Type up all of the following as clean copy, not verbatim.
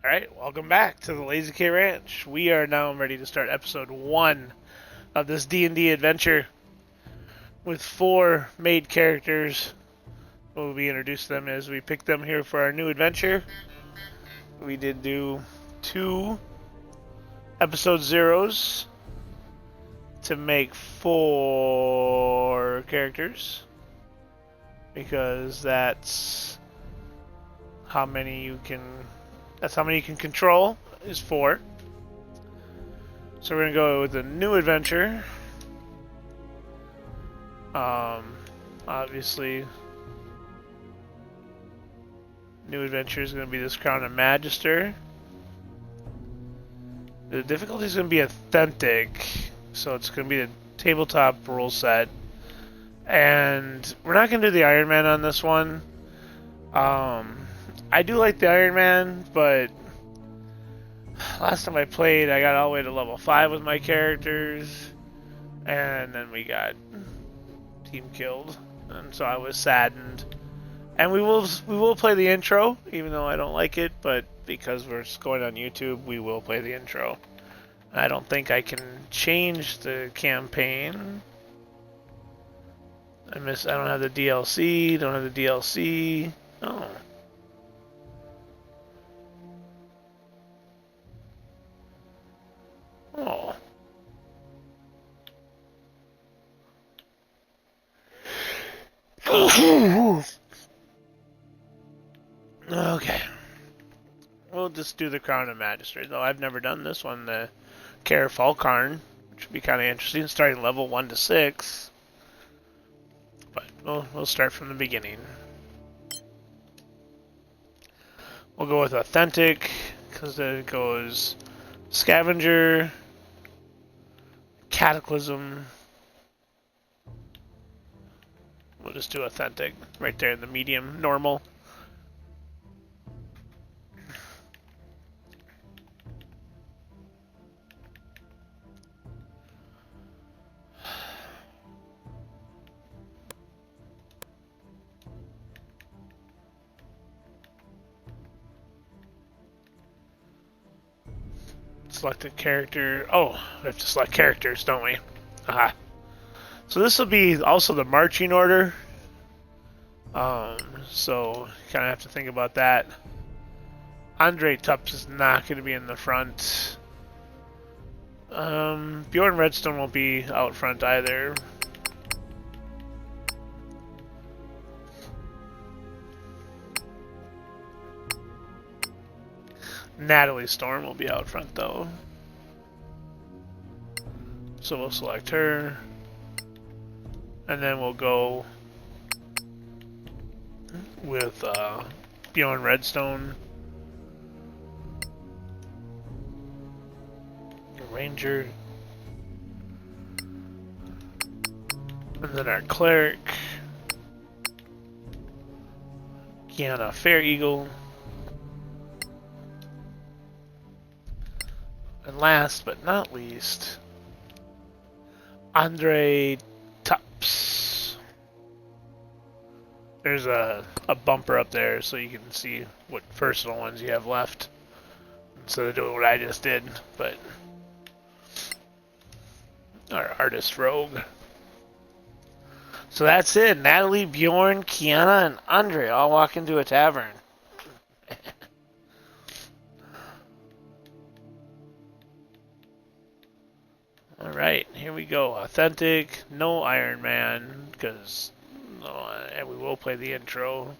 Alright, welcome back to the Lazy K Ranch. We are now ready to start episode 1 of this D&D adventure with 4 made characters. We'll be introduced to them as we pick them here for our new adventure. We did do 2 episode zeros to make 4 characters, because that's how many you can control, is 4. So we're gonna go with a new adventure. Obviously, new adventure is gonna be this Crown of Magister. The difficulty is gonna be authentic, so it's gonna be the tabletop rule set, and we're not gonna do the Iron Man on this one. I do like the Iron Man, but last time I played, I got all the way to level 5 with my characters, and then we got team killed, and so I was saddened. And we will play the intro, even though I don't like it, but because we're going on YouTube, we will play the intro. I don't think I can change the campaign. I don't have the DLC. Don't have the DLC. Oh. Oh. Okay. We'll just do the Crown of Magistrate, though I've never done this one, the Care Falcarn, which would be kind of interesting, starting level 1 to 6. But we'll start from the beginning. We'll go with Authentic, because then it goes Scavenger, Cataclysm. We'll just do Authentic right there in the medium, normal. Select a character. Oh, we have to select characters, don't we? Aha. So this will be also the marching order. So you kind of have to think about that. Andre Tups is not going to be in the front. Bjorn Redstone won't be out front either. Natalie Storm will be out front though. So we'll select her. And then we'll go with Bjorn Redstone. Ranger. And then our Cleric. Kiana Fair Eagle. And last but not least, Andre Tups. There's a bumper up there so you can see what personal ones you have left instead of doing what I just did. But our artist rogue. So that's it. Natalie, Bjorn, Kiana, and Andre all walk into a tavern. Alright, here we go. Authentic, no Iron Man, because and we will play the intro.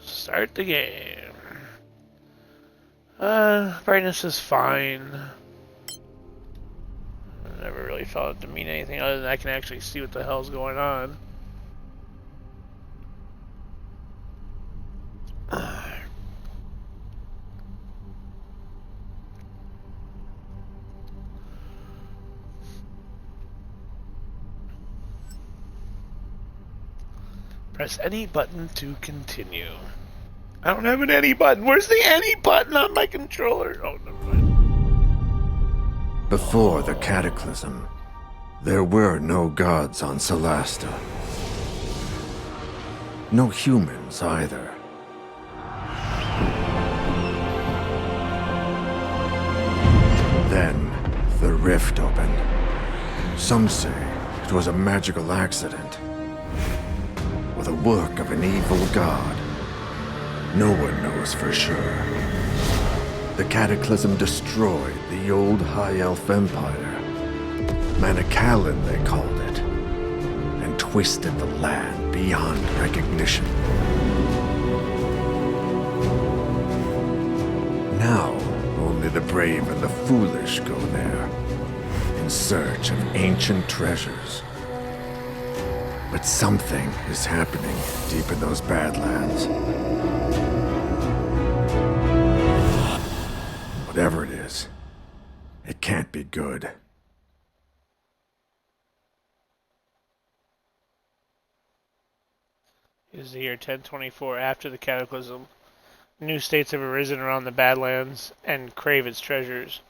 Start the game. Brightness is fine. I never really felt it to mean anything other than I can actually see what the hell's going on. Press any button to continue. I don't have an any button. Where's the any button on my controller? Oh, never mind. Before the Cataclysm, there were no gods on Solasta. No humans either. rift opened. Some say it was a magical accident, or the work of an evil god. No one knows for sure. The cataclysm destroyed the old High Elf Empire. Manicalan, they called it, and twisted the land beyond recognition. Now, only the brave and the foolish go there, in search of ancient treasures. But something is happening deep in those Badlands. Whatever it is, it can't be good. It is the year 1024 after the Cataclysm. New states have arisen around the Badlands and crave its treasures.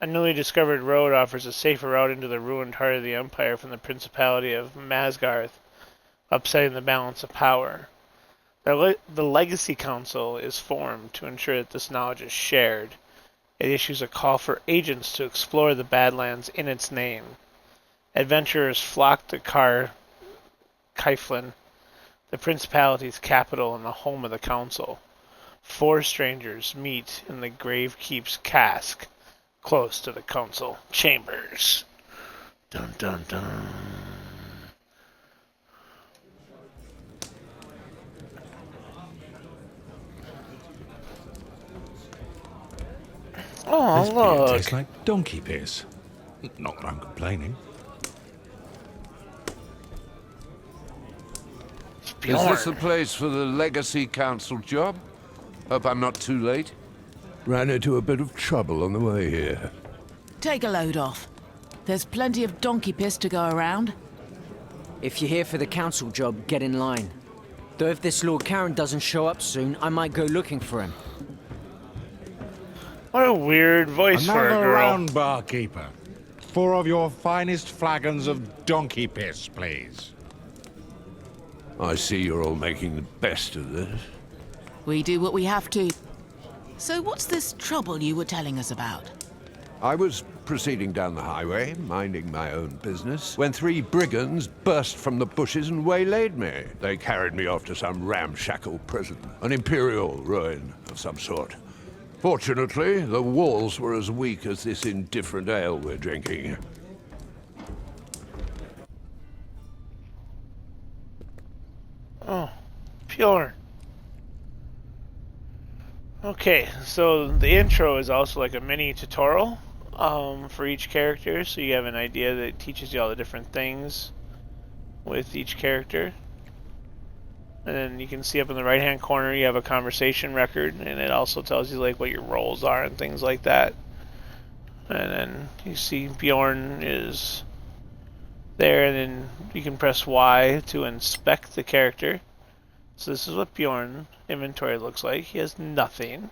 A newly discovered road offers a safer route into the ruined heart of the Empire from the Principality of Masgarth, upsetting the balance of power. The Legacy Council is formed to ensure that this knowledge is shared. It issues a call for agents to explore the Badlands in its name. Adventurers flock to Kaiflin, the Principality's capital and the home of the Council. 4 strangers meet in the Gravekeep's cask, close to the Council chambers. Dun dun dun. Oh, This beer look. tastes like donkey piss. Not that I'm complaining. Is this the place for the Legacy Council job? Hope I'm not too late. Ran into a bit of trouble on the way here. Take a load off. There's plenty of donkey piss to go around. If you're here for the council job, get in line. Though if this Lord Karen doesn't show up soon, I might go looking for him. What a weird voice for a Another girl. round, barkeeper. 4 of your finest flagons of donkey piss, please. I see you're all making the best of this. We do what we have to. So what's this trouble you were telling us about? I was proceeding down the highway, minding my own business, when 3 brigands burst from the bushes and waylaid me. They carried me off to some ramshackle prison, an imperial ruin of some sort. Fortunately, the walls were as weak as this indifferent ale we're drinking. Oh, pure. Okay, so the intro is also like a mini tutorial for each character, so you have an idea that it teaches you all the different things with each character. And then you can see up in the right hand corner you have a conversation record, and it also tells you like what your roles are and things like that. And then you see Bjorn is there, and then you can press Y to inspect the character. So this is what Bjorn's inventory looks like. He has nothing.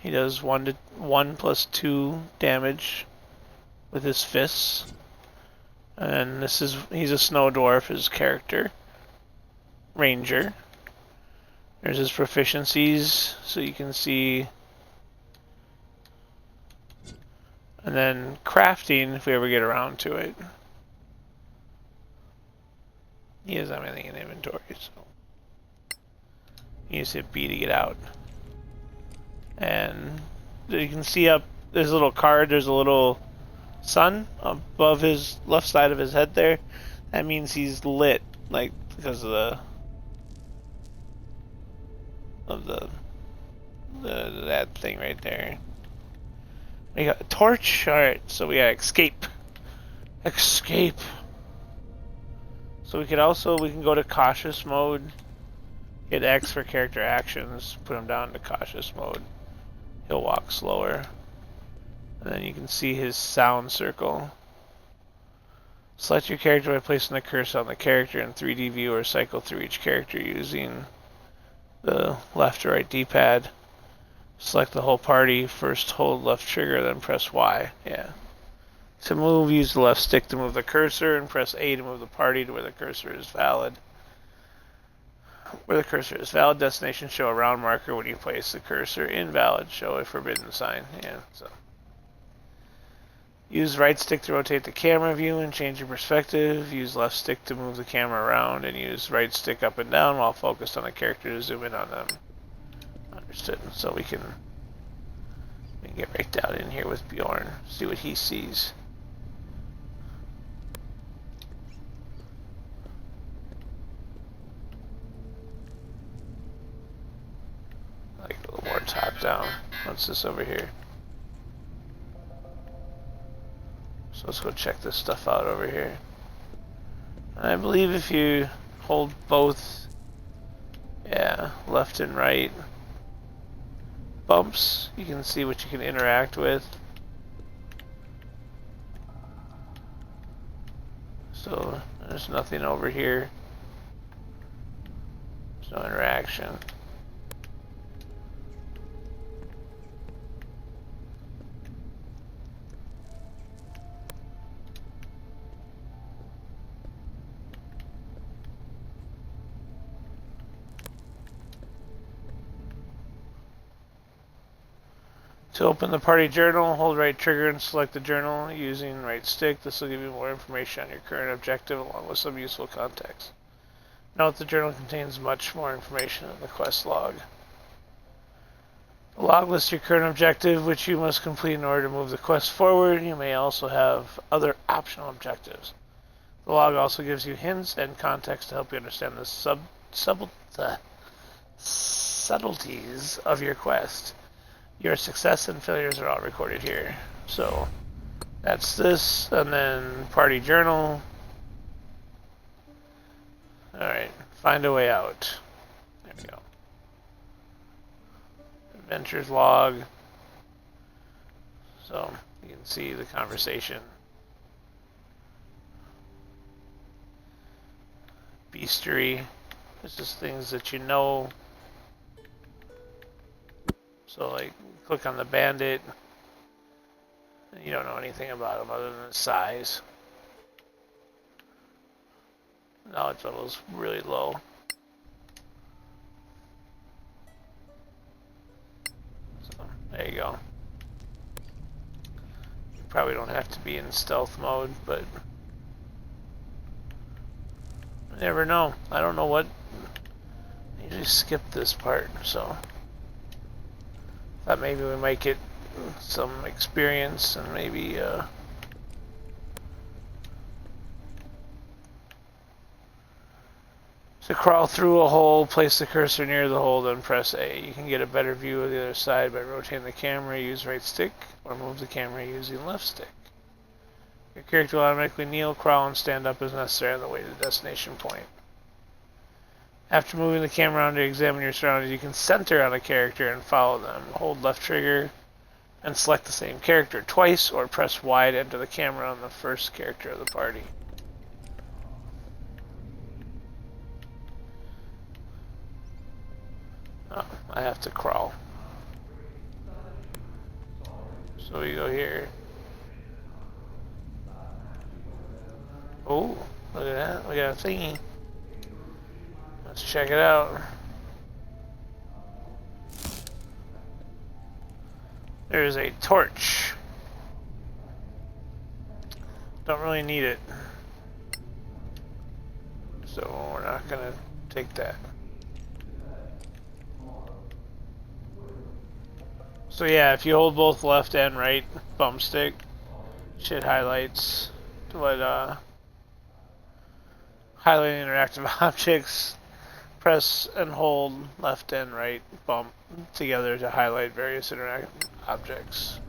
He does 1 plus 2 damage with his fists. And he's a snow dwarf, his character. Ranger. There's his proficiencies, so you can see. And then crafting, if we ever get around to it. He doesn't have anything in inventory, so you just hit B to get out. And you can see up, there's a little card, there's a little sun above his left side of his head there. That means he's lit, like, because of that thing right there. We got a torch. Alright, so we got escape. Escape. So we can go to cautious mode. Hit X for character actions. Put him down to cautious mode. He'll walk slower. And then you can see his sound circle. Select your character by placing the cursor on the character in 3D view, or cycle through each character using the left or right D-pad. Select the whole party. First hold left trigger, then press Y. Yeah. To move, use the left stick to move the cursor, and press A to move the party to where the cursor is valid. where the cursor is. Valid destinations show a round marker when you place the cursor. Invalid show a forbidden sign. Yeah, so. Use right stick to rotate the camera view and change your perspective. Use left stick to move the camera around, and use right stick up and down while focused on the character to zoom in on them. Understood. So we can get right down in here with Bjorn, see what he sees. Like a little more top down. What's this over here? So let's go check this stuff out over here. I believe if you hold both, yeah, left and right bumps, you can see what you can interact with. So there's nothing over here. There's no interaction. To open the party journal, hold right trigger and select the journal using right stick. This will give you more information on your current objective along with some useful context. Note the journal contains much more information than the quest log. The log lists your current objective, which you must complete in order to move the quest forward. You may also have other optional objectives. The log also gives you hints and context to help you understand the subtleties of your quest. Your success and failures are all recorded here. So that's this, and then party journal. Alright, find a way out. There we go. Adventures log. So you can see the conversation. Beastery. This is things that you know. So like, click on the bandit. You don't know anything about him other than his size. Knowledge level's really low. So there you go. You probably don't have to be in stealth mode, but you never know. I don't know what. I usually skip this part, so. Thought maybe we might get some experience and maybe to crawl through a hole, place the cursor near the hole, then press A. You can get a better view of the other side by rotating the camera, use right stick, or move the camera using left stick. Your character will automatically kneel, crawl, and stand up as necessary on the way to the destination point. After moving the camera around to examine your surroundings, you can center on a character and follow them. Hold left trigger and select the same character twice, or press Y to enter the camera on the first character of the party. Oh, I have to crawl. So we go here. Oh, look at that. We got a thingy. Let's check it out. There's a torch. Don't really need it. So we're not gonna take that. So yeah, if you hold both left and right bump stick, shit highlights what highlighting interactive objects. Press and hold left and right bump together to highlight various interactive objects.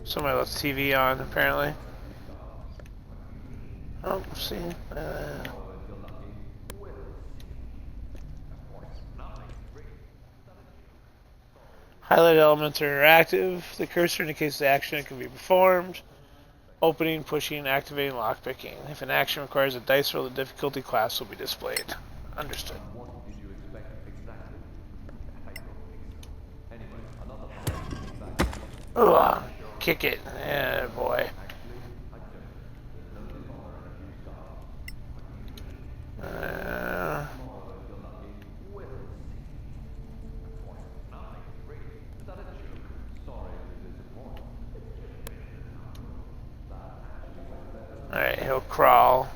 Somebody left TV on, apparently. Oh, see. Highlighted elements are interactive. The cursor indicates the action that can be performed. Opening, pushing, activating, lockpicking. If an action requires a dice roll, the difficulty class will be displayed. Understood. Ugh, kick it. Yeah, boy. Alright, he'll crawl.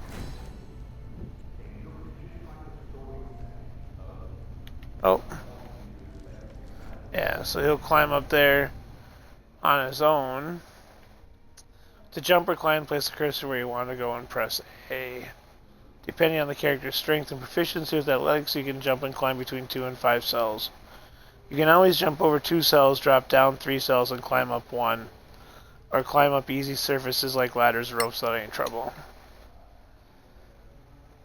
Oh. Yeah, so he'll climb up there on his own. To jump or climb, place the cursor where you want to go and press A. Depending on the character's strength and proficiency with athletics, you can jump and climb between 2 and 5 cells. You can always jump over 2 cells, drop down 3 cells, and climb up 1. Or climb up easy surfaces like ladders or ropes without any trouble.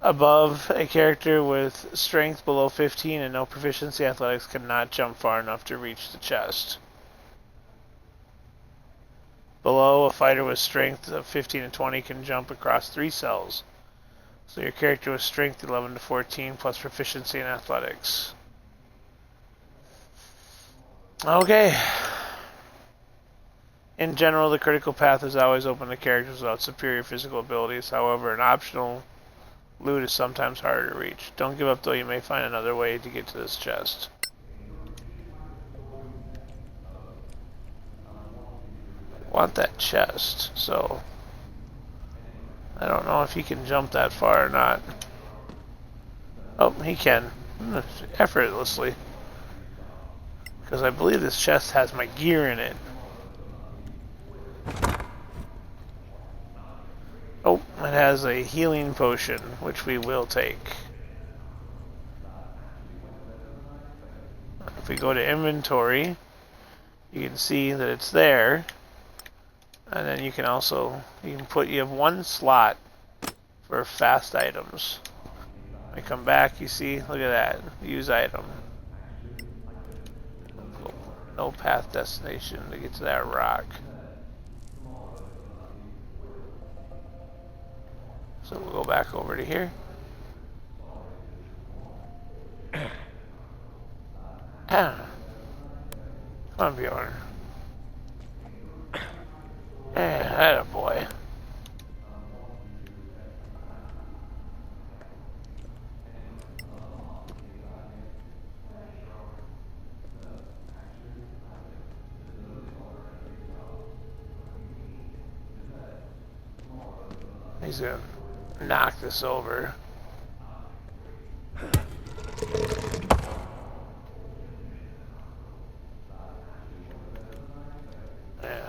Above, a character with strength below 15 and no proficiency athletics cannot jump far enough to reach the chest. Below, a fighter with strength of 15 and 20 can jump across 3 cells. So your character with strength 11 to 14 plus proficiency in athletics. Okay. In general, the critical path is always open to characters without superior physical abilities. However, an optional loot is sometimes harder to reach. Don't give up though, you may find another way to get to this chest. I want that chest, so I don't know if he can jump that far or not. Oh, he can. Effortlessly. Because I believe this chest has my gear in it. Oh, it has a healing potion, which we will take. If we go to inventory, you can see that it's there. And then you can also, you have 1 slot for fast items. When I come back, you see, look at that, use item. No path destination to get to that rock. So we'll go back over to here. Come on, Bjorn. Yeah, attaboy. He's gonna knock this over. Yeah.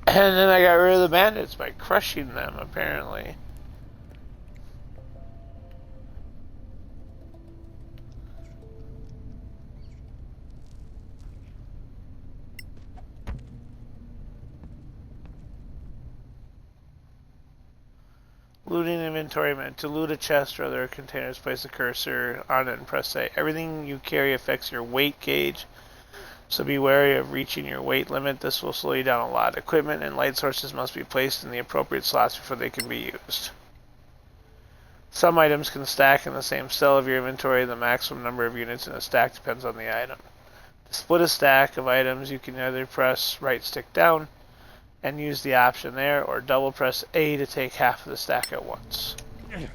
And then I got rid of the bandits by crushing them, apparently. Looting inventory meant to loot a chest or other containers, place a cursor on it and press A. Everything you carry affects your weight gauge, so be wary of reaching your weight limit. This will slow you down a lot. Equipment and light sources must be placed in the appropriate slots before they can be used. Some items can stack in the same cell of your inventory. The maximum number of units in a stack depends on the item. To split a stack of items, you can either press right stick down and use the option there, or double press A to take half of the stack at once. And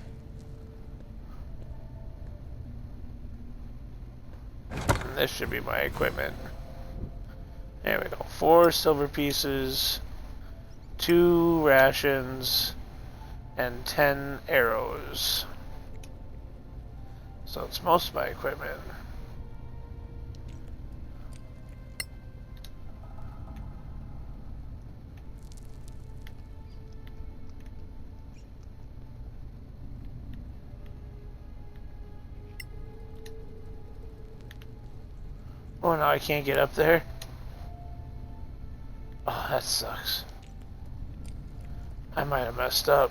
this should be my equipment. There we go. 4 silver pieces, 2 rations, and 10 arrows. So it's most of my equipment. Oh, now I can't get up there. Oh, that sucks. I might have messed up.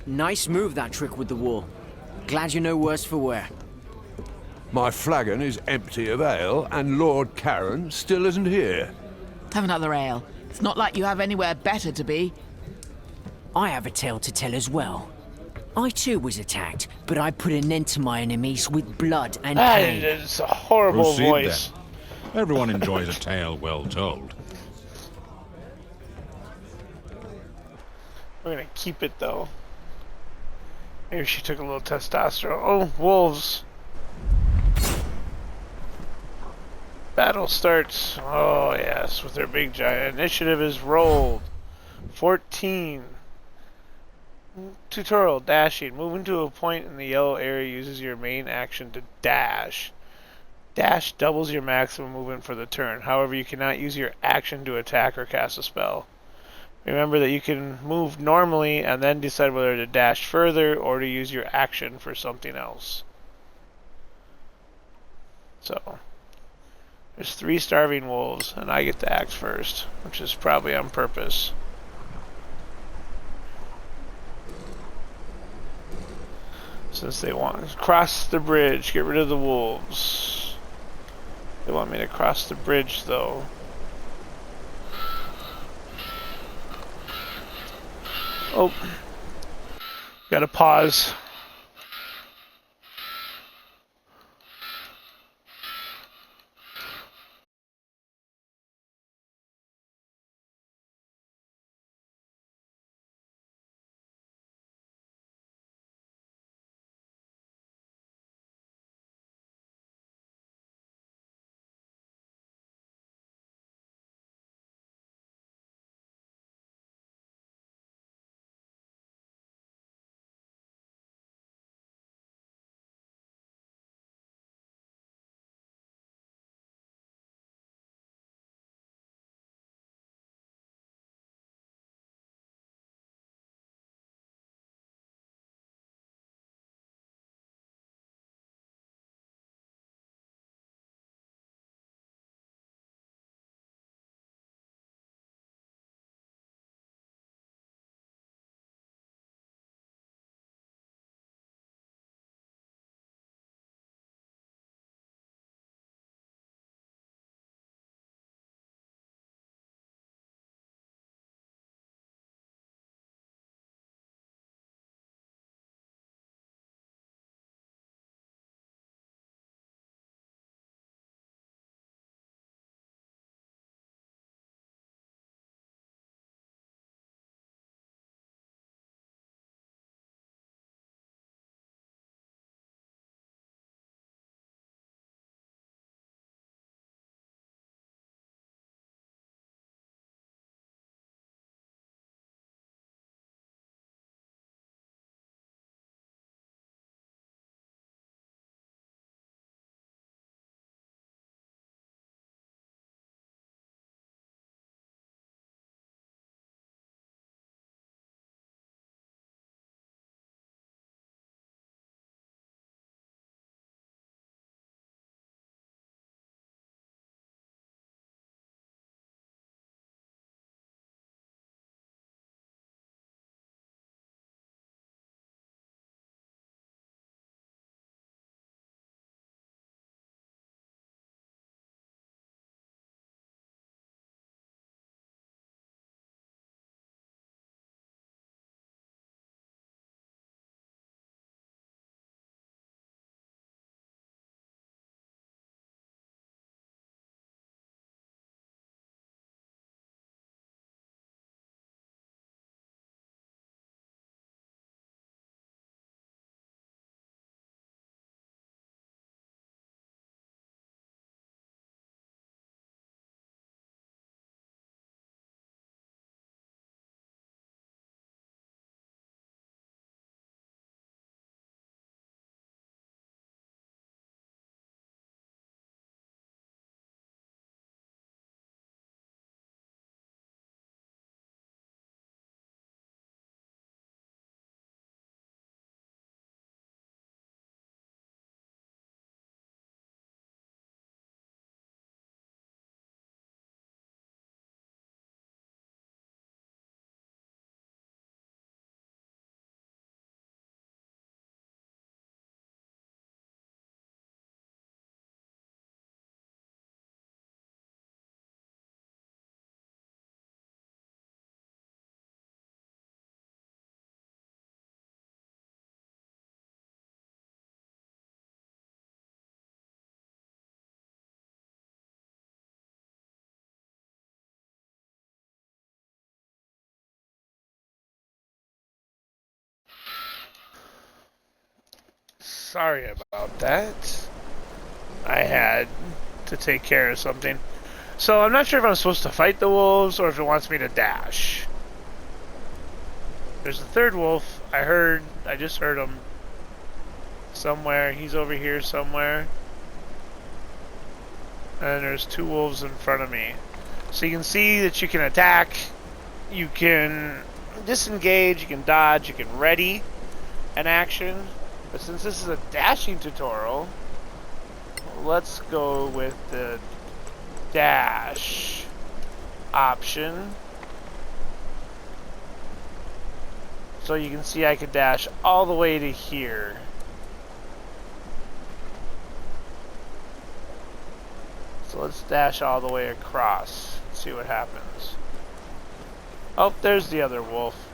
Nice move, that trick with the wall. Glad you know worse for wear. My flagon is empty of ale, and Lord Karen still isn't here. Have another ale. It's not like you have anywhere better to be. I have a tale to tell as well. I too was attacked, but I put an end to my enemies with blood and pain. It's a horrible Proceed voice. then. Everyone enjoys a tale well told. We're gonna keep it though. Maybe she took a little testosterone. Oh, wolves. Battle starts. Oh, yes, with their big giant. Initiative is rolled. 14. Tutorial, dashing. Moving to a point in the yellow area uses your main action to dash. Dash doubles your maximum movement for the turn. However, you cannot use your action to attack or cast a spell. Remember that you can move normally and then decide whether to dash further or to use your action for something else. So, there's 3 starving wolves, and I get to act first, which is probably on purpose. Since they want to cross the bridge, get rid of the wolves. They want me to cross the bridge, though. Oh, gotta pause. Sorry about that. I had to take care of something. So I'm not sure if I'm supposed to fight the wolves or if it wants me to dash. There's a third wolf. I just heard him somewhere. He's over here somewhere. And there's two wolves in front of me. So you can see that you can attack, you can disengage, you can dodge, you can ready an action. But since this is a dashing tutorial, let's go with the dash option. So you can see I could dash all the way to here. So let's dash all the way across. See what happens. Oh, there's the other wolf.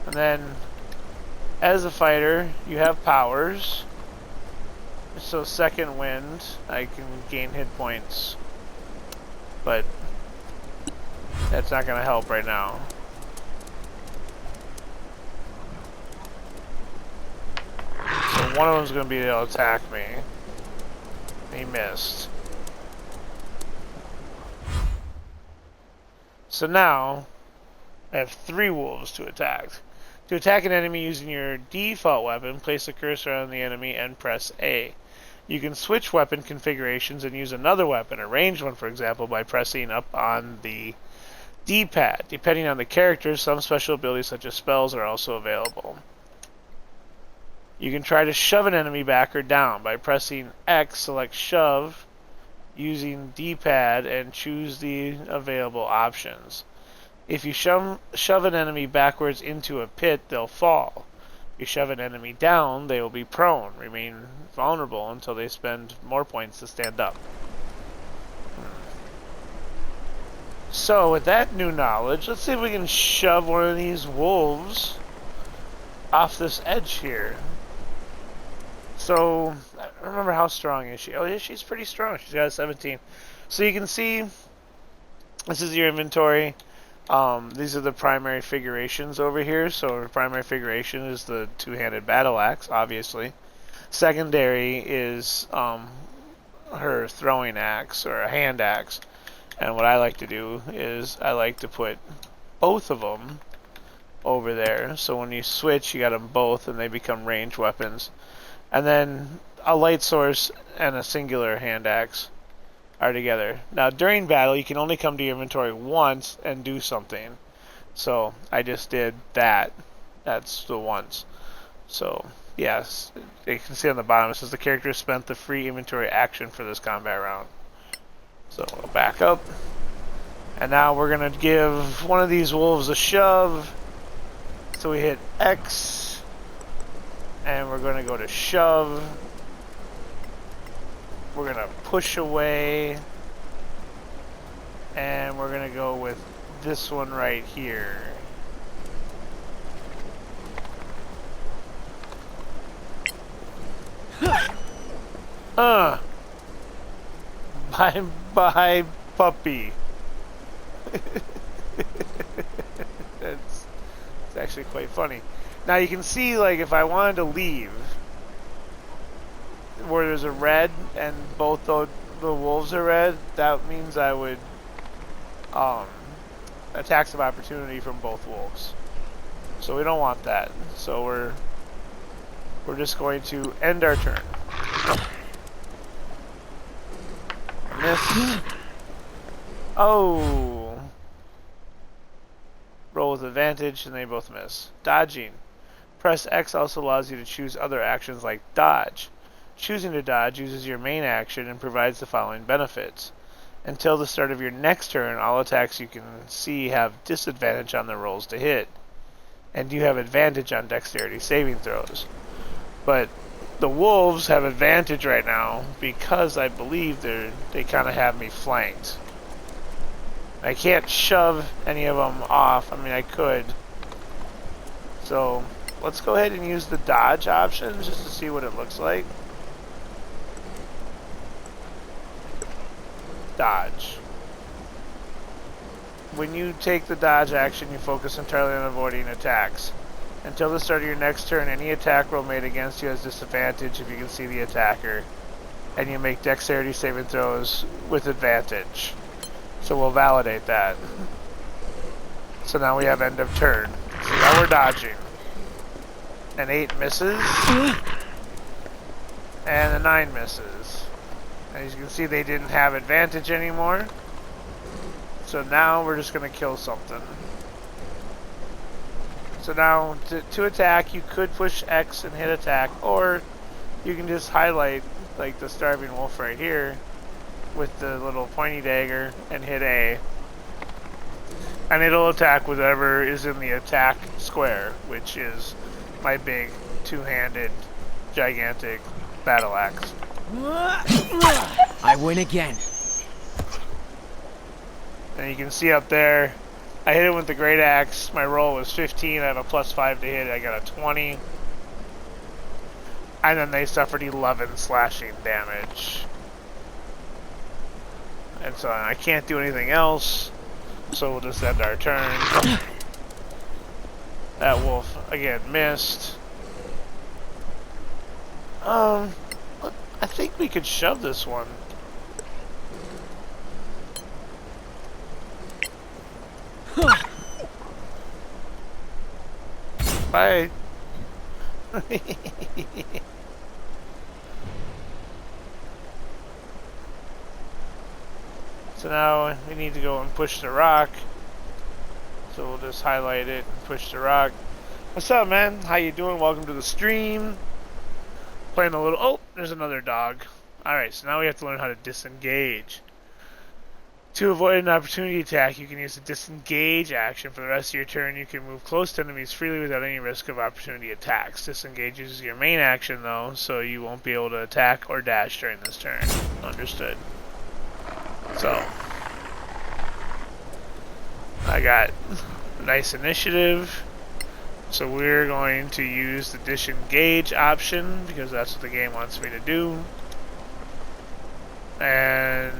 And then, as a fighter, you have powers. So second wind, I can gain hit points. But that's not going to help right now. So one of them's going to be able to attack me. He missed. So now, I have 3 wolves to attack. To attack an enemy using your default weapon, place the cursor on the enemy and press A. You can switch weapon configurations and use another weapon, a ranged one for example, by pressing up on the D-pad. Depending on the character, some special abilities such as spells are also available. You can try to shove an enemy back or down by pressing X, select shove, using D-pad, and choose the available options. If you shove an enemy backwards into a pit, they'll fall. If you shove an enemy down, they will be prone, remain vulnerable until they spend more points to stand up. So, with that new knowledge, let's see if we can shove one of these wolves off this edge here. So, I don't remember how strong is she. Oh yeah, she's pretty strong. She's got a 17. So you can see, this is your inventory. These are the primary figurations over here. So the primary figuration is the two-handed battle axe, obviously. Secondary is her throwing axe, or a hand axe. And what I like to do is I like to put both of them over there. So when you switch, you got them both and they become ranged weapons. And then a light source and a singular hand axe are together. Now during battle, you can only come to your inventory once and do something. So I just did that. That's the once. So yes, you can see on the bottom it says the character spent the free inventory action for this combat round. So we'll back up. And now we're going to give one of these wolves a shove. So we hit X. And we're going to go to shove. We're going to push away. And we're going to go with this one right here. Bye, puppy. It's actually quite funny. Now you can see, like, if I wanted to leave, where there's a red and both the wolves are red, that means I would attacks of opportunity from both wolves. So we don't want that. So we're just going to end our turn. Miss. Oh. Roll with advantage and they both miss. Dodging. Press X also allows you to choose other actions like dodge. Choosing to dodge uses your main action and provides the following benefits. Until the start of your next turn, all attacks you can see have disadvantage on the rolls to hit. And you have advantage on dexterity saving throws. But the wolves have advantage right now because I believe they kind of have me flanked. I can't shove any of them off. I mean, I could. So let's go ahead and use the dodge option just to see what it looks like. Dodge. When you take the dodge action, you focus entirely on avoiding attacks. Until the start of your next turn, any attack roll made against you has disadvantage if you can see the attacker. And you make dexterity saving throws with advantage. So we'll validate that. So now we have end of turn. So now we're dodging. An 8 misses. And a 9 misses. As you can see, they didn't have advantage anymore. So now we're just going to kill something. So now, to attack, you could push X and hit attack, or you can just highlight, like the Starving Wolf right here, with the little pointy dagger, and hit A. And it'll attack whatever is in the attack square, which is my big, two-handed, gigantic battle axe. I win again. And you can see up there, I hit it with the great axe. My roll was 15. I have a +5 to hit. I got a 20. And then they suffered 11 slashing damage. And so I can't do anything else. So we'll just end our turn. That wolf again missed. I think we could shove this one. Bye. So now we need to go and push the rock. So we'll just highlight it and push the rock. What's up, man? How you doing? Welcome to the stream. Playing a little... Oh, there's another dog. Alright, so now we have to learn how to disengage. To avoid an opportunity attack, you can use the disengage action. For the rest of your turn, you can move close to enemies freely without any risk of opportunity attacks. Disengage is your main action, though, so you won't be able to attack or dash during this turn. Understood. So, I got a nice initiative. So we're going to use the disengage option, because that's what the game wants me to do. And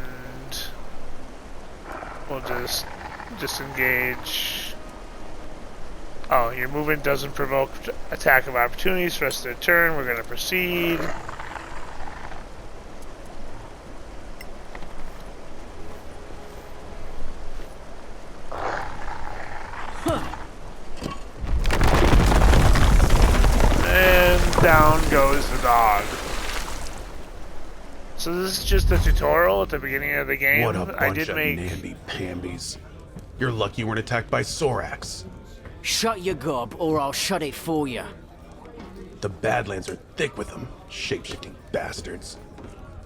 we'll just disengage. Oh, your movement doesn't provoke attack of opportunities for the rest of the turn. We're going to proceed. And down goes the dog. So this is just a tutorial at the beginning of the game. What a bunch I did of make namby-pambies. You're lucky you weren't attacked by Sorax. Shut your gob, or I'll shut it for you. The Badlands are thick with them, shape-shifting bastards.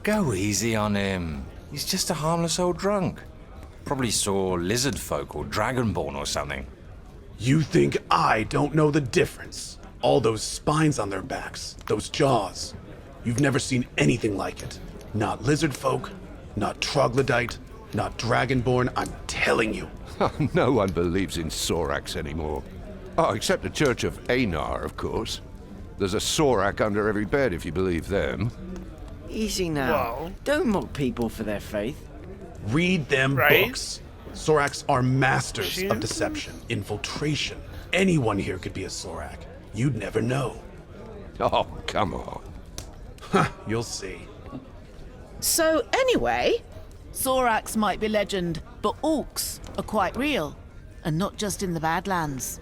Go easy on him. He's just a harmless old drunk. Probably saw lizard folk or dragonborn or something. You think I don't know the difference? All those spines on their backs, those jaws. You've never seen anything like it. Not lizard folk, not troglodyte, not dragonborn, I'm telling you. No one believes in Sorax anymore. Oh, except the Church of Einar, of course. There's a Sorak under every bed if you believe them. Easy now. Whoa. Don't mock people for their faith. Read them Right? books. Sorax are masters She- of deception, infiltration. Anyone here could be a Sorak. You'd never know. Oh, come on. You'll see. So, anyway, Sorax might be legend, but orcs are quite real. And not just in the Badlands.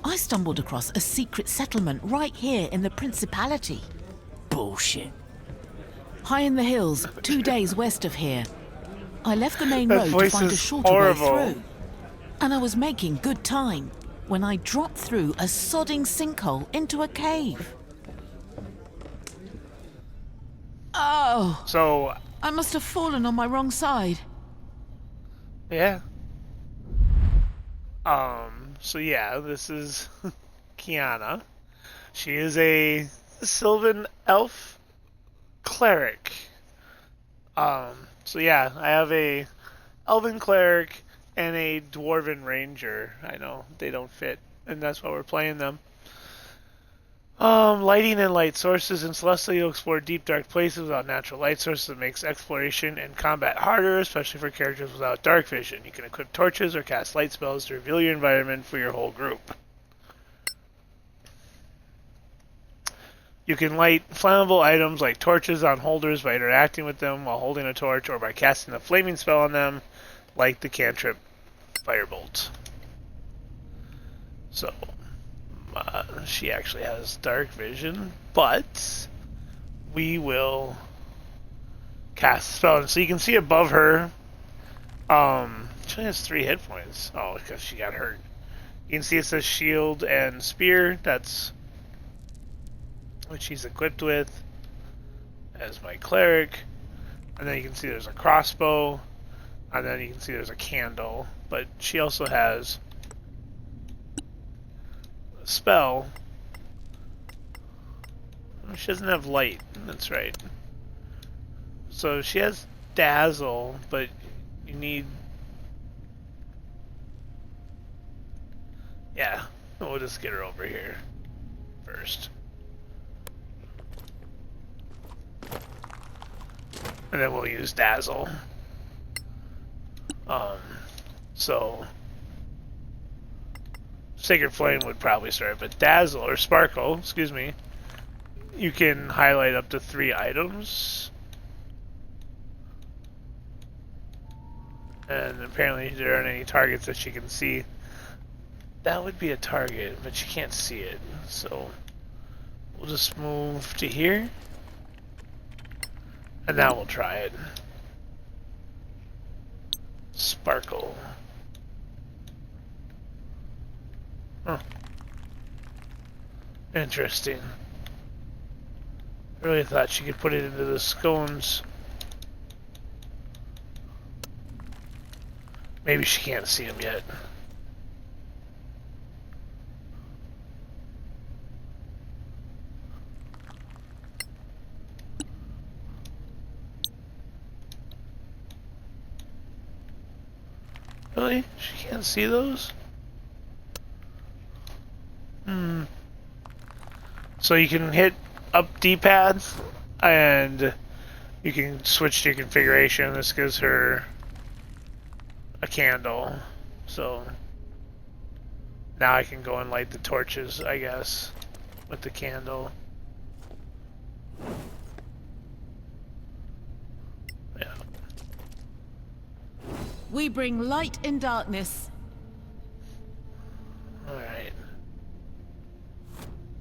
I stumbled across a secret settlement right here in the Principality. Bullshit. High in the hills, 2 days west of here. I left the main That road to voice find a is shorter horrible. way through. And I was making good time when I dropped through a sodding sinkhole into a cave. Oh, so I must have fallen on my wrong side. yeah. So yeah, this is Kiana. She is a Sylvan elf cleric. So yeah, I have a elven cleric and a dwarven ranger. I know they don't fit, and that's why we're playing them. Lighting and light sources. In Solasta, you'll explore deep, dark places without natural light sources. That makes exploration and combat harder, especially for characters without dark vision. You can equip torches or cast light spells to reveal your environment for your whole group. You can light flammable items like torches on holders by interacting with them while holding a torch or by casting a flaming spell on them, like the cantrip Firebolt. So, she actually has dark vision, but we will cast a spell. So you can see above her, she only has 3 hit points. Oh, because she got hurt. You can see it says shield and spear. That's what she's equipped with as my cleric. And then you can see there's a crossbow. And then you can see there's a candle. But she also has a spell. She doesn't have light. That's right. So she has dazzle, but you need... Yeah, we'll just get her over here first. And then we'll use dazzle. So Sacred Flame would probably start, but dazzle, or sparkle, excuse me, you can highlight up to 3 items. And apparently there aren't any targets that she can see. That would be a target, but she can't see it. So we'll just move to here. And now we'll try it. Sparkle. Huh. Interesting. I really thought she could put it into the scones. Maybe she can't see them yet. Really? She can't see those? So you can hit up D-pad and you can switch to your configuration. This gives her a candle. So now I can go and light the torches, I guess, with the candle. Yeah. We bring light in darkness. Alright.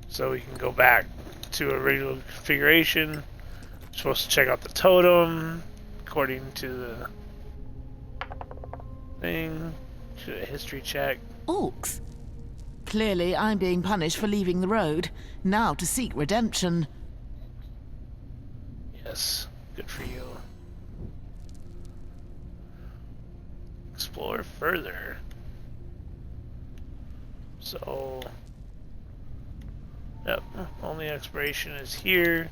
So we can go back to original configuration. Supposed to check out the totem according to the thing. Do a history check. Orcs. Clearly, I'm being punished for leaving the road. Now to seek redemption. Yes, good for you. Explore further. So, yep, only exploration is here.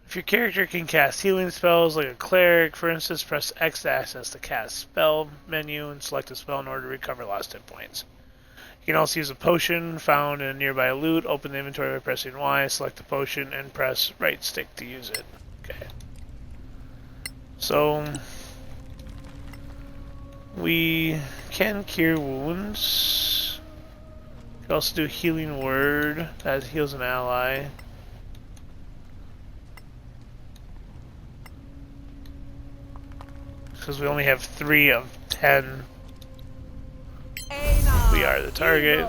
If your character can cast healing spells like a cleric, for instance, press X to access the cast spell menu and select a spell in order to recover lost hit points. You can also use a potion found in a nearby loot. Open the inventory by pressing Y, select the potion, and press right stick to use it. Okay. So, we can cure wounds. We can also do healing word. That heals an ally. Because we only have 3 of 10. We are the target.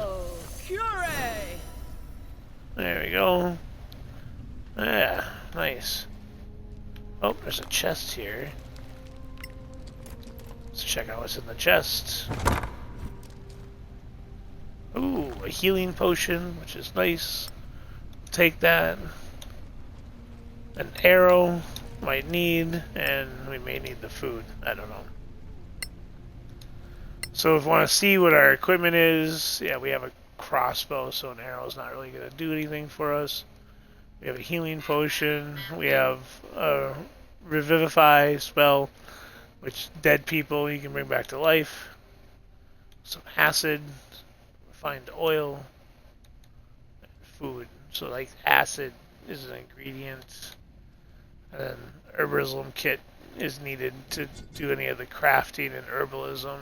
There we go. Yeah, nice. Oh, there's a chest here. Let's check out what's in the chest. Ooh, a healing potion, which is nice. Take that. An arrow. Might need, and we may need the food. I don't know. So if we want to see what our equipment is, yeah, we have a crossbow, so an arrow is not really going to do anything for us. We have a healing potion. We have a revivify spell, which dead people you can bring back to life. Some acid, refined oil, and food. So like acid is an ingredient. And then herbalism kit is needed to do any of the crafting and herbalism.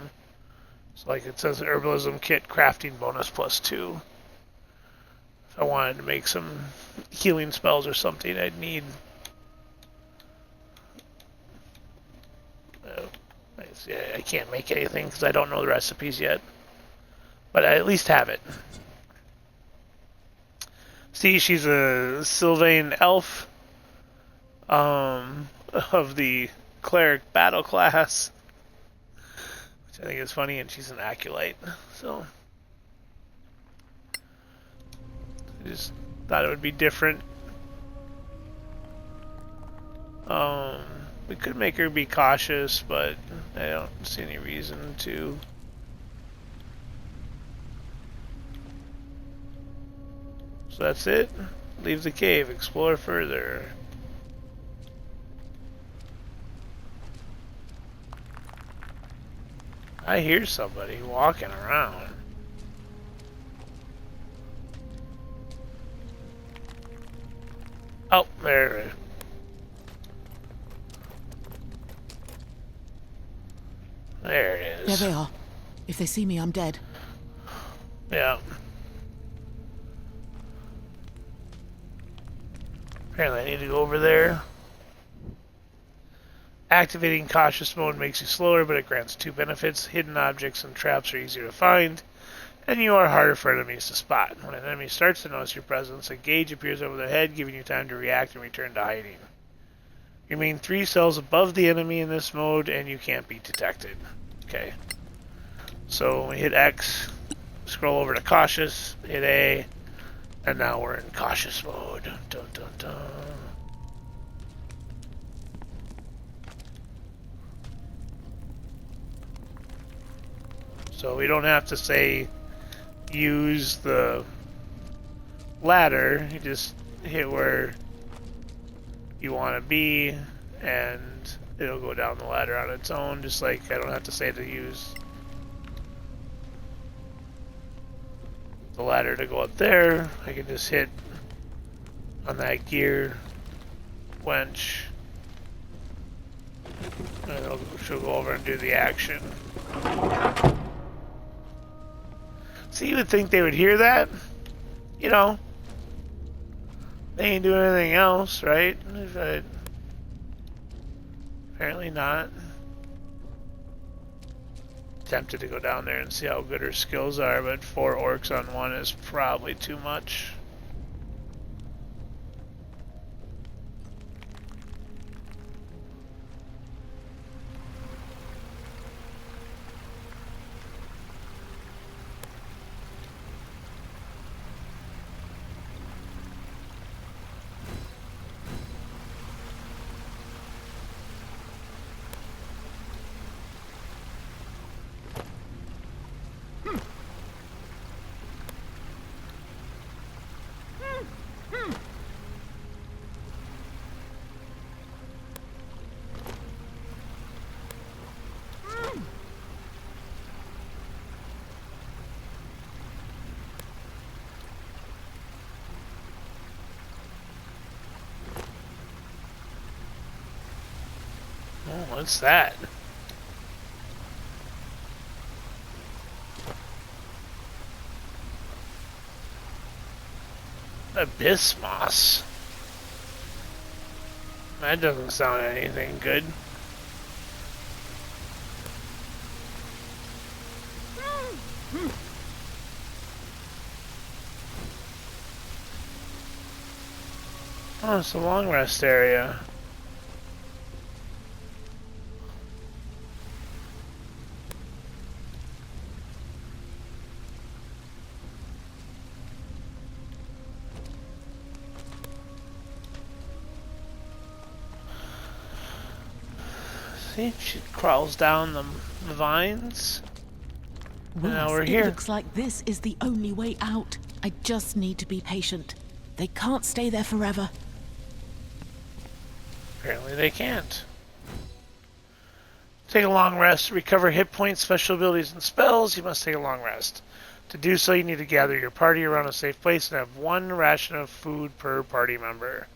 So like it says herbalism kit crafting bonus +2. If I wanted to make some healing spells or something, I'd need I can't make anything because I don't know the recipes yet. But I at least have it. See, she's a Sylvain elf of the cleric battle class, which I think is funny, and she's an acolyte. So I just thought it would be different. We could make her be cautious, but I don't see any reason to. So that's it. Leave the cave, explore further. I hear somebody walking around. Oh, there. There it is. There they are. If they see me, I'm dead. Yeah. Apparently I need to go over there. Activating cautious mode makes you slower, but it grants 2 benefits. Hidden objects and traps are easier to find, and you are harder for enemies to spot. When an enemy starts to notice your presence, a gauge appears over their head, giving you time to react and return to hiding. You remain 3 cells above the enemy in this mode, and you can't be detected. Okay. So we hit X, scroll over to cautious, hit A, and now we're in cautious mode. Dun, dun, dun. So we don't have to say use the ladder. You just hit where you want to be and it'll go down the ladder on its own, just like I don't have to say to use the ladder to go up there. I can just hit on that gear wench and she'll go over and do the action. So you would think they would hear that, you know, they ain't doing anything else, right? But apparently not. Tempted to go down there and see how good her skills are, but 4 orcs on 1 is probably too much. Oh, what's that? Abyss moss. That doesn't sound anything good. Oh, it's a long rest area. See, she crawls down the vines. Well, now we're it here. looks like this is the only way out. I just need to be patient. They can't stay there forever. Apparently they can't. Take a long rest. Recover hit points, special abilities, and spells. You must take a long rest. To do so, you need to gather your party around a safe place and have 1 ration of food per party member.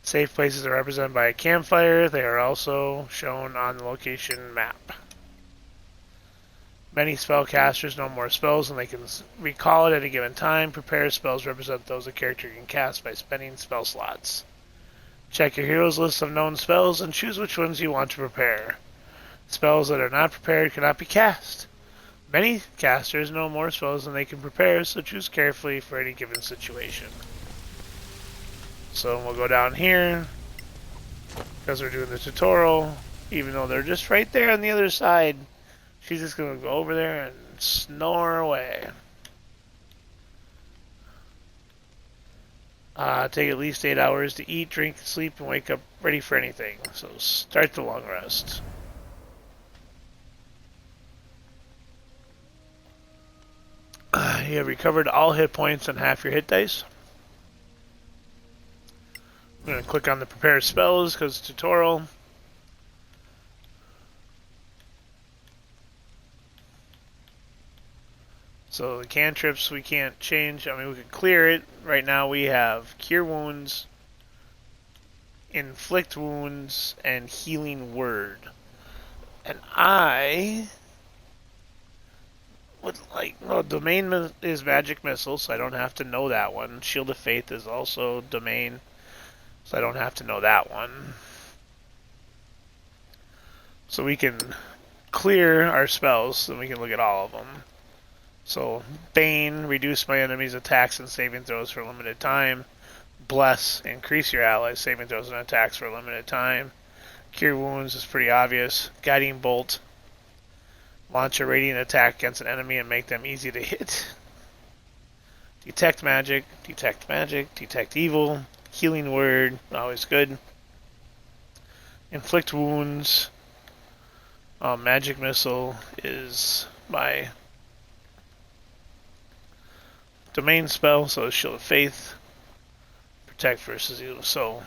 Safe places are represented by a campfire. They are also shown on the location map. Many spellcasters know more spells than they can recall at any given time. Prepared spells represent those a character can cast by spending spell slots. Check your hero's list of known spells and choose which ones you want to prepare. Spells that are not prepared cannot be cast. Many casters know more spells than they can prepare, so choose carefully for any given situation. So we'll go down here, because we're doing the tutorial, even though they're just right there on the other side. She's just going to go over there and snore away. Take at least 8 hours to eat, drink, sleep, and wake up ready for anything. So start the long rest. You have recovered all hit points and half your hit dice. I'm going to click on the prepare spells because it's tutorial. So the cantrips we can't change. I mean, we can clear it. Right now we have Cure Wounds, Inflict Wounds, and Healing Word. And I would like... Well, Domain is Magic Missile, so I don't have to know that one. Shield of Faith is also Domain, so I don't have to know that one. So we can clear our spells, and we can look at all of them. So, Bane, reduce my enemy's attacks and saving throws for a limited time. Bless, increase your allies' saving throws and attacks for a limited time. Cure Wounds is pretty obvious. Guiding Bolt, launch a radiant attack against an enemy and make them easy to hit. Detect Magic, Detect Evil. Healing Word, always good. Inflict Wounds. Magic Missile is my Domain spell, so it's Shield of Faith. Protect versus Evil. So,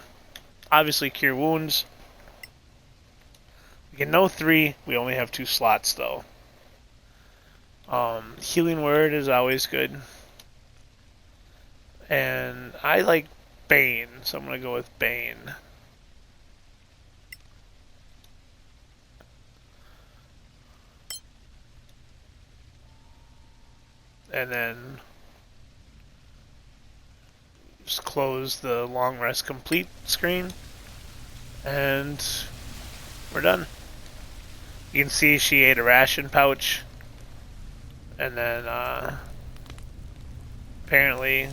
obviously Cure Wounds. We can know 3. We only have 2 slots, though. Healing Word is always good. And I like Bane, so I'm going to go with Bane. And then just close the long rest complete screen, and we're done. You can see she ate a ration pouch, and then apparently,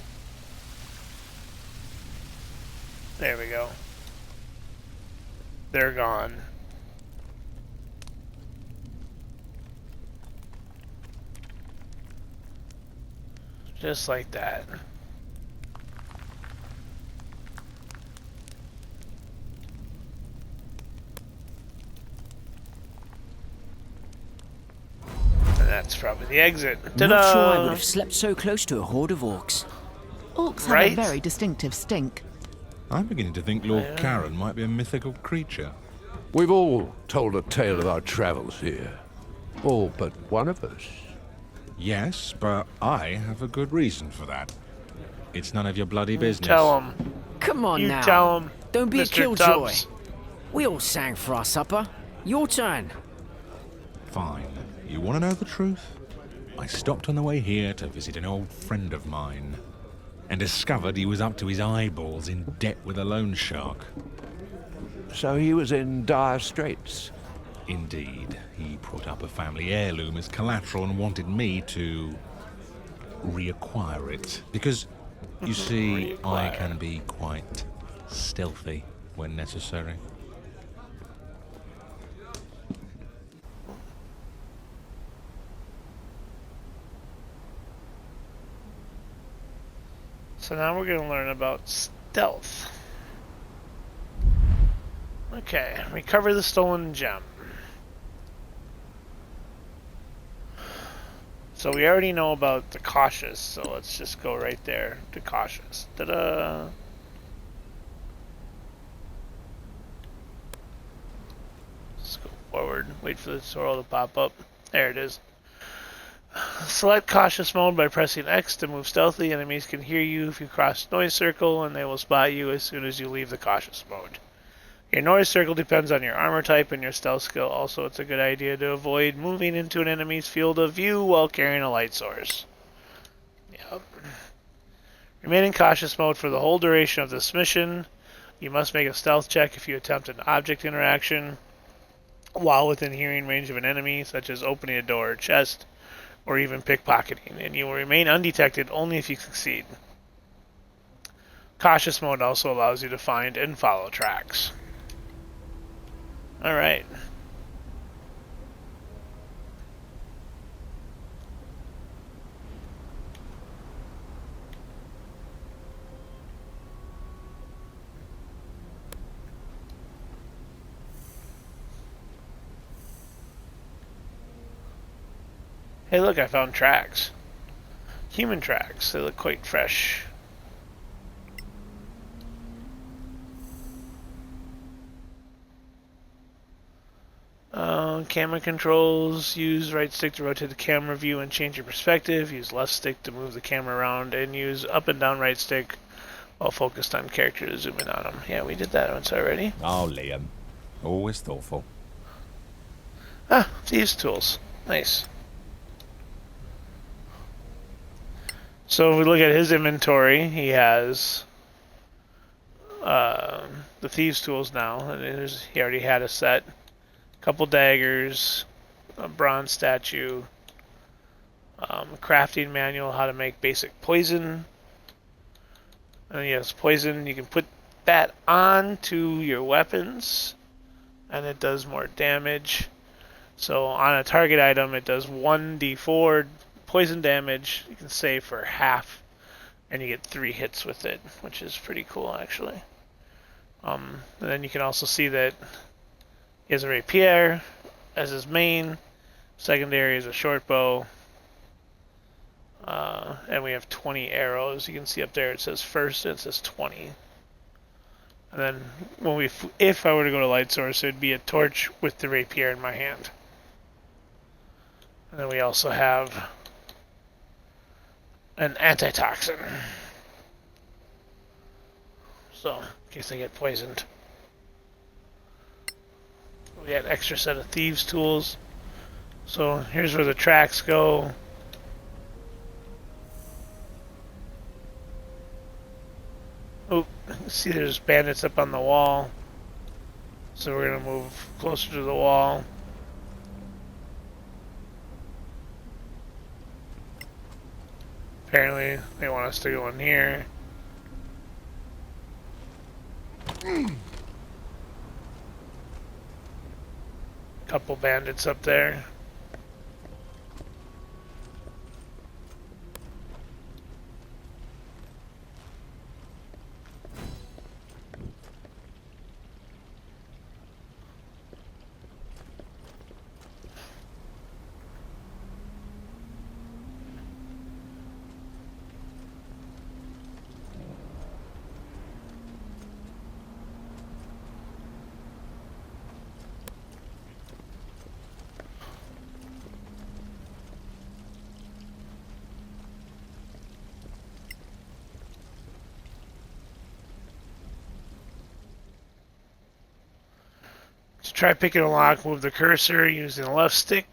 there we go. They're gone. Just like that. And that's probably the exit. Ta-da! Not sure I would have slept so close to a horde of orcs. Orcs Right? have a very distinctive stink. I'm beginning to think Lord Karen might be a mythical creature. We've all told a tale of our travels here. All but one of us. Yes, but I have a good reason for that. It's none of your bloody business. Tell him. Come on You now. tell him. Don't be Mr. a killjoy. Tubbs. We all sang for our supper. Your turn. Fine. You want to know the truth? I stopped on the way here to visit an old friend of mine and discovered he was up to his eyeballs in debt with a loan shark. So he was in dire straits. Indeed. He put up a family heirloom as collateral and wanted me to reacquire it. Because, you see, I can be quite stealthy when necessary. So now we're going to learn about stealth. Okay, recover the stolen gem. So we already know about the cautious, so let's just go right there to cautious. Ta-da! Let's go forward, wait for the tutorial to pop up. There it is. Select cautious mode by pressing X to move stealthily. Enemies can hear you if you cross noise circle, and they will spot you as soon as you leave the cautious mode. Your noise circle depends on your armor type and your stealth skill. Also, it's a good idea to avoid moving into an enemy's field of view while carrying a light source. Yep. Remain in cautious mode for the whole duration of this mission. You must make a stealth check if you attempt an object interaction while within hearing range of an enemy, such as opening a door or chest, or even pickpocketing, and you will remain undetected only if you succeed. Cautious mode also allows you to find and follow tracks. Alright. Hey look, I found tracks. Human tracks. They look quite fresh. Camera controls. Use right stick to rotate the camera view and change your perspective. Use left stick to move the camera around, and use up and down right stick while focused on character to zoom in on them. Yeah, we did that once already. Oh, Liam. Always thoughtful. Ah, these tools. Nice. So if we look at his inventory, he has the thieves' tools now. And he already had a set. Couple daggers, a bronze statue, crafting manual, how to make basic poison. And yes, poison, you can put that onto your weapons, and it does more damage. So on a target item, it does 1d4 poison damage. You can save for half, and you get 3 hits with it, which is pretty cool, actually. And then you can also see that he has a rapier as his main. Secondary is a short bow. And we have 20 arrows. You can see up there it says first, and it says 20. And then if I were to go to light source, it would be a torch with the rapier in my hand. And then we also have an antitoxin. So, in case I get poisoned. We got an extra set of thieves' tools. So here's where the tracks go. Oh, see there's bandits up on the wall. So we're going to move closer to the wall. Apparently they want us to go in here. Couple bandits up there. To try picking a lock, move the cursor using the left stick.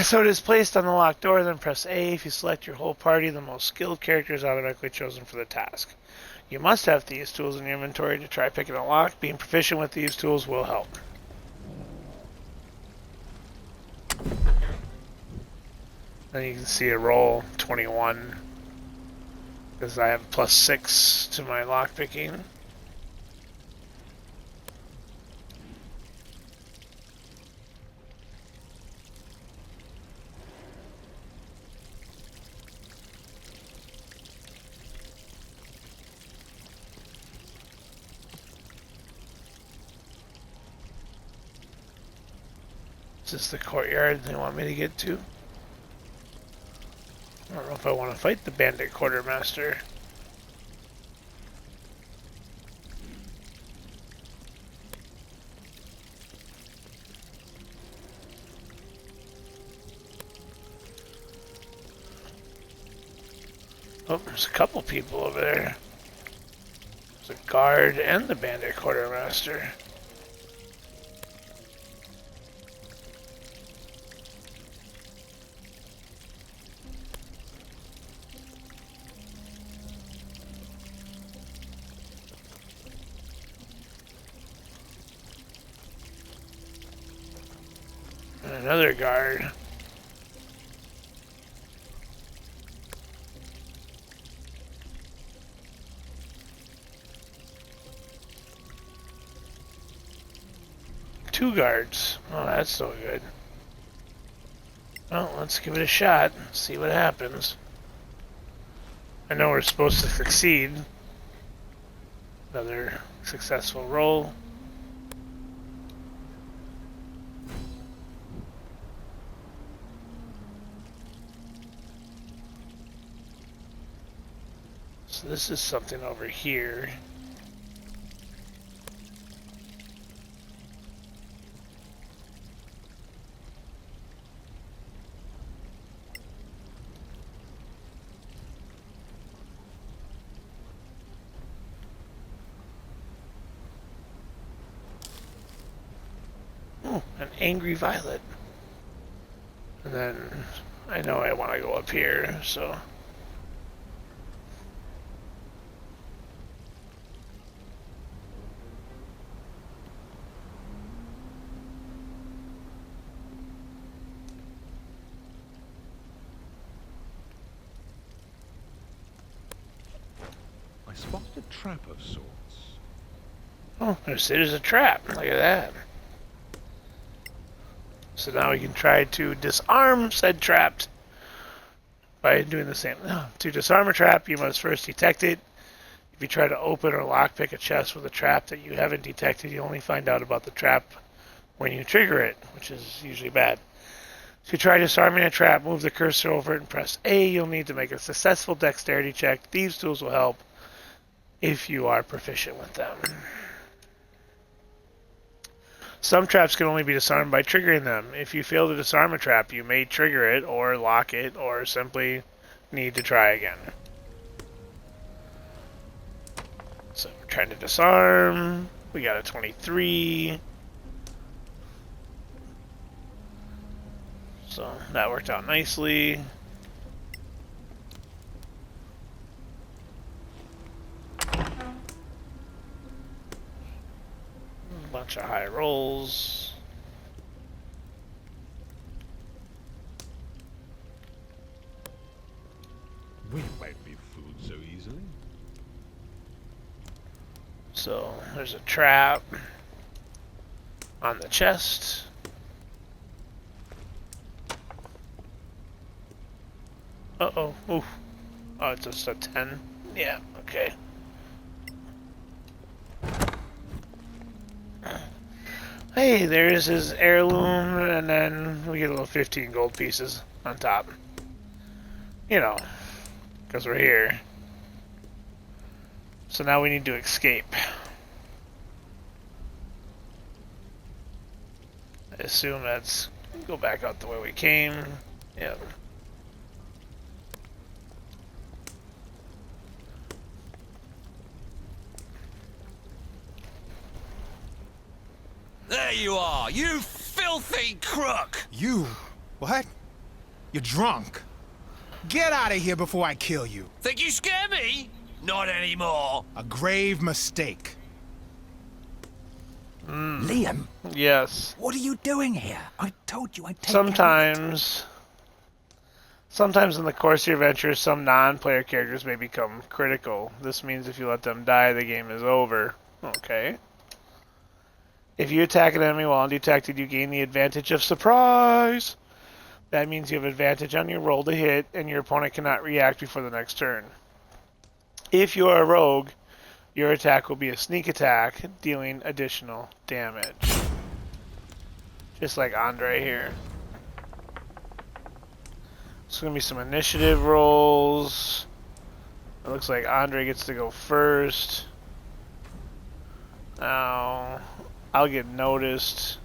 So it is placed on the locked door, then press A. If you select your whole party, the most skilled character is automatically chosen for the task. You must have these tools in your inventory to try picking a lock. Being proficient with these tools will help. Then you can see a roll 21 because I have +6 to my lock picking. Is this the courtyard they want me to get to? I don't know if I want to fight the bandit quartermaster. Oh, there's a couple people over there. There's a guard and the bandit quartermaster. And another guard. Two guards. Oh, that's so good. Well, let's give it a shot. See what happens. I know we're supposed to succeed. Another successful roll. So this is something over here. Oh, an angry violet. And then I know I want to go up here, so... I spotted a trap of sorts. Oh, there's a trap. Look at that. So now we can try to disarm said trap by doing the same. To disarm a trap, you must first detect it. If you try to open or lockpick a chest with a trap that you haven't detected, you only find out about the trap when you trigger it, which is usually bad. If you try disarming a trap, move the cursor over it and press A. You'll need to make a successful dexterity check. Thieves' tools will help if you are proficient with them. Some traps can only be disarmed by triggering them. If you fail to disarm a trap, you may trigger it or lock it or simply need to try again. So we're trying to disarm. We got a 23. So that worked out nicely. Bunch of high rolls. We won't be fooled so easily. So there's a trap on the chest. Uh-oh. Oof. Oh, it's just a 10. Yeah, okay. Hey, there's his heirloom, and then we get a little 15 gold pieces on top. You know, because we're here. So now we need to escape. I assume that's go back out the way we came. Yep. There you are, you filthy crook! You? What? You're drunk. Get out of here before I kill you. Think you scare me? Not anymore. A grave mistake. Liam, Yes. what are you doing here? I told you I'd take Sometimes in the course of your adventure, some non-player characters may become critical. This means if you let them die, the game is over. Okay. If you attack an enemy while undetected, you gain the advantage of surprise. That means you have advantage on your roll to hit, and your opponent cannot react before the next turn. If you are a rogue, your attack will be a sneak attack, dealing additional damage. Just like Andre here. It's going to be some initiative rolls. It looks like Andre gets to go first. Now, I'll get noticed.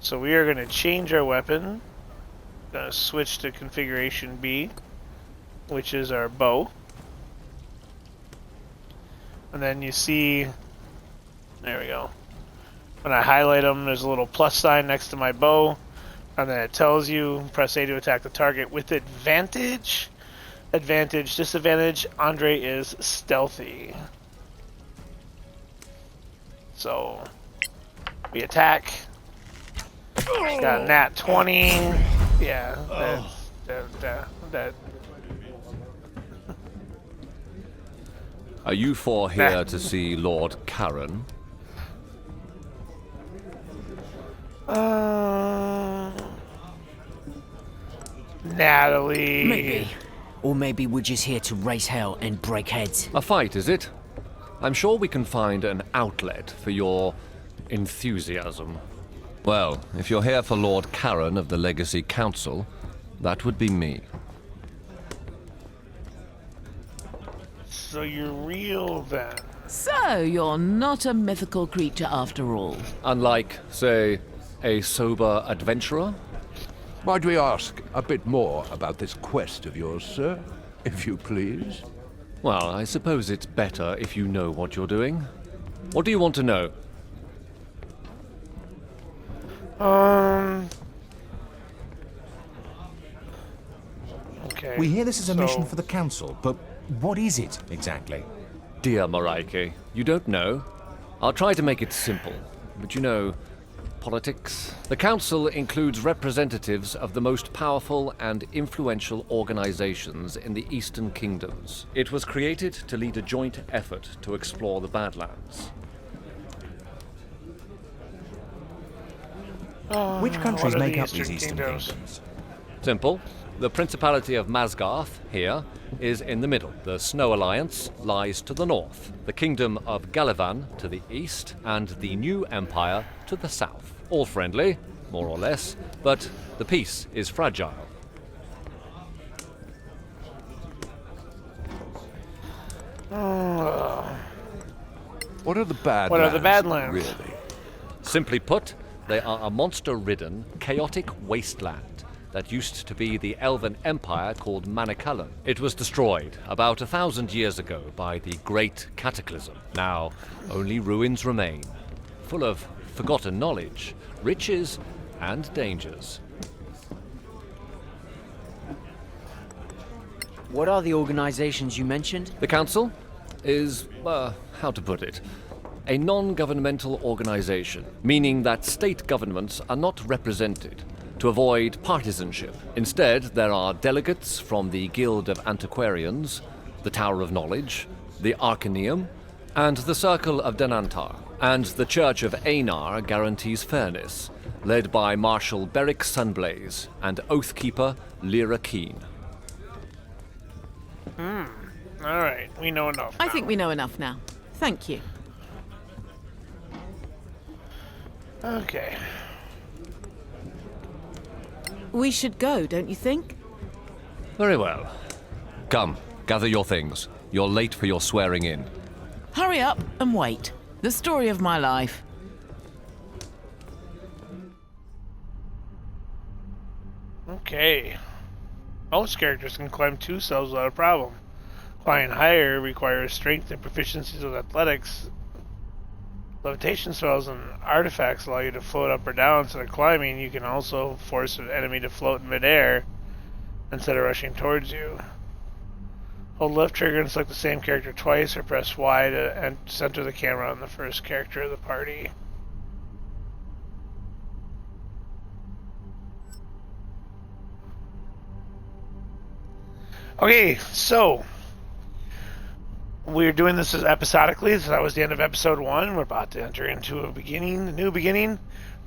So we are going to change our weapon. Going to switch to configuration B. which is our bow. And then you see, there we go. When I highlight them, there's a little plus sign next to my bow. And then it tells you, press A to attack the target with advantage. Advantage, disadvantage, Andre is stealthy. So, we attack. Got a nat 20. Yeah, that. Are you four here to see Lord Karen? Natalie. Maybe. Or maybe we're just here to raise hell and break heads. A fight, is it? I'm sure we can find an outlet for your enthusiasm. Well, if you're here for Lord Karen of the Legacy Council, that would be me. So you're real then? So you're not a mythical creature after all. Unlike, say, a sober adventurer? Might we ask a bit more about this quest of yours, sir? If you please. Well, I suppose it's better if you know what you're doing. What do you want to know? Okay. We hear this is a mission for the council, but what is it exactly? Dear Maraike, you don't know? I'll try to make it simple, but you know, politics. The council includes representatives of the most powerful and influential organizations in the Eastern Kingdoms. It was created to lead a joint effort to explore the Badlands. Which countries what are make the up these Eastern Kingdoms? Simple. The Principality of Masgarth, here, is in the middle. The Snow Alliance lies to the north. The Kingdom of Galavan to the east, and the New Empire to the south. All friendly, more or less, but the peace is fragile. What are the Badlands? What are the Badlands? Really? Simply put, they are a monster-ridden, chaotic wasteland that used to be the elven empire called Manicullen. It was destroyed about 1,000 years ago by the Great Cataclysm. Now, only ruins remain, full of forgotten knowledge, riches, and dangers. What are the organizations you mentioned? The Council is, how to put it, a non-governmental organization, meaning that state governments are not represented, to avoid partisanship. Instead, there are delegates from the Guild of Antiquarians, the Tower of Knowledge, the Arcaneum, and the Circle of Denantar. And the Church of Einar guarantees fairness, led by Marshal Beric Sunblaze and Oathkeeper Lyra Keen. Alright, we know enough now. I think we know enough now. Thank you. Okay. We should go, don't you think? Very well. Come, gather your things. You're late for your swearing in. Hurry up and wait. The story of my life. Okay. Most characters can climb 2 cells without a problem. Climbing higher requires strength and proficiencies with athletics. Levitation spells and artifacts allow you to float up or down instead of climbing. You can also force an enemy to float in midair instead of rushing towards you. Hold left trigger and select the same character twice, or press Y to center the camera on the first character of the party. Okay, so we're doing this as episodically, so that was the end of episode 1. We're about to enter into a new beginning.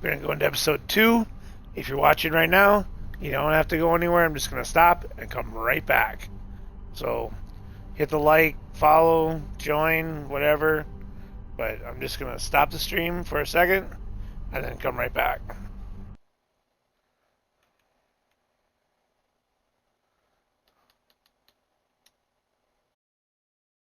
We're going to go into episode 2. If you're watching right now, you don't have to go anywhere. I'm just going to stop and come right back. So hit the like, follow, join, whatever. But I'm just going to stop the stream for a second and then come right back.